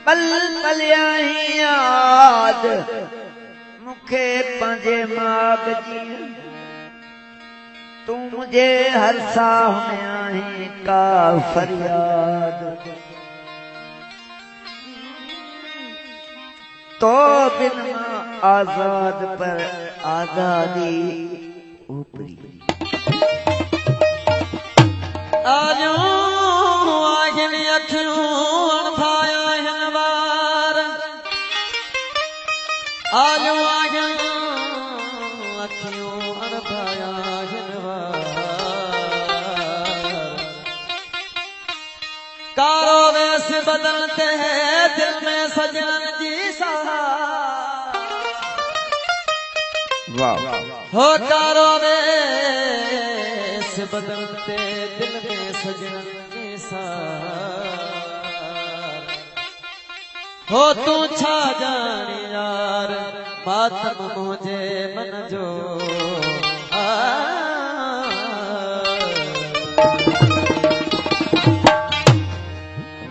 पल पल आई याद मुखे पंहिंजे माग जी तू मुझे हर साह में आहीं का फरियाद तो बिन आजाद पर आजादी ऊपरी आजो आखिन अखियों अणफाया हिनवार आजो आखिन अखियों अणफाया हिनवार कारो वेस बदलते हैं दिल में सजन जी सहार हो कारो वेस बदलते दिल में सजन जी सहार हो तू छा जाने यार मातम मुझे मन जो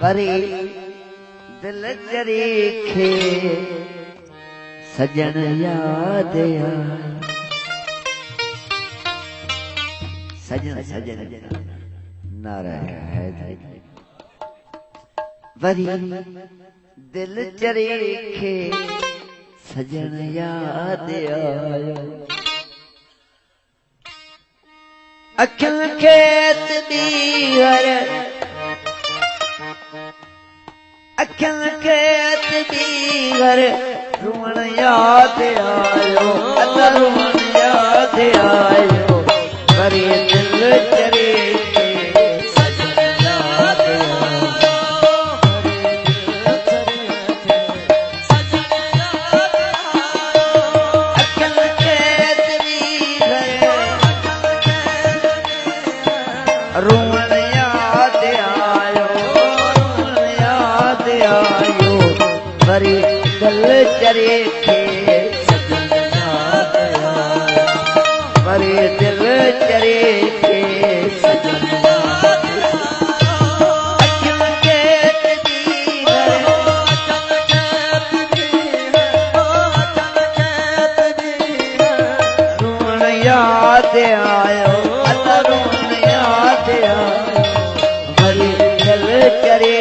वरी दिल जरी खे सजन याद आया सजन सजन नारा है वरी दिल जरी खे सजन याद आया अखियुनि खे तबीहर अखियुनि खे तबीहर रुअण याद आयो रुअण याद आयो वरी दिल चरे रुअण याद आयो वरी दिल चरे खे सजन याद आयो वरी दिल चरे खे सजन याद अखियुनि खे तबीहर रुअण याद आयो रुअण याद आयो वरी दिल चरे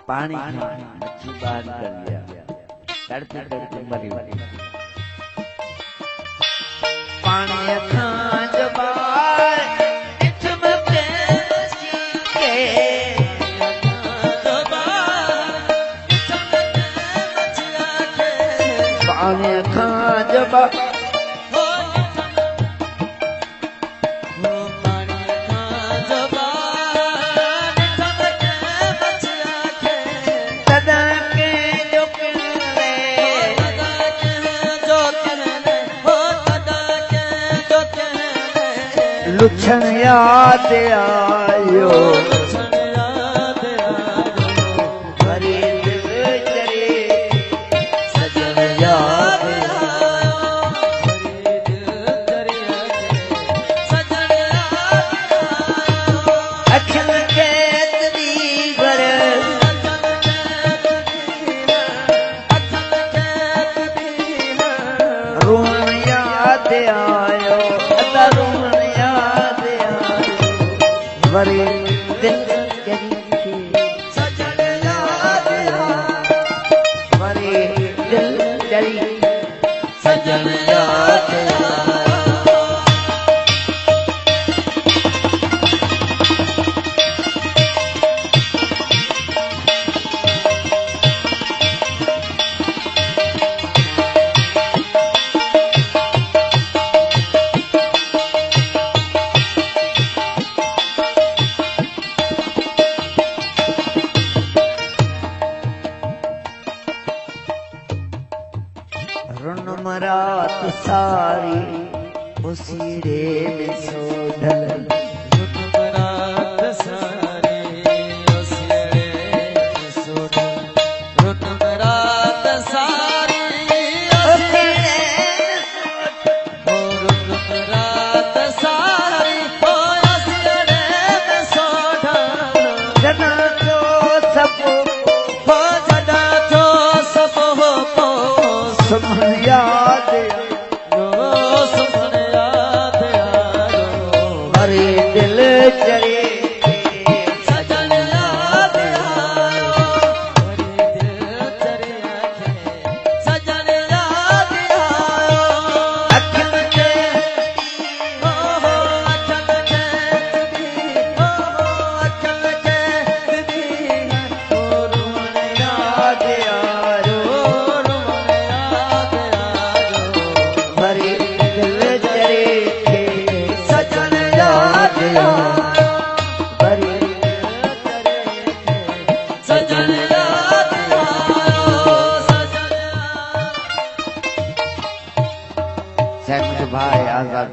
पानी मच्छी बाहर कर लिया तड़पे तड़पे मरी पानी खां जो बाहर इसम पे के पानी खां जो बाहर लुछण याद आयो वरी दिल चरे सजन याद आयो अखियुनि खे तबीहर रुअण याद आयो रुअण वरी दिल चरी खे सजन याद आयो वरी दिल चरी सजन याद आयो भरी दिल चरे सजन याद आयो भरी दिल चरे सजन याद आयो अखिन के हो अखिन के हो अखिन के दी रोण याद आयो रोण याद आयो भरी दिल चरे सजन याद आयो भरी सजन याद आयो सजन सैन भाई आजाद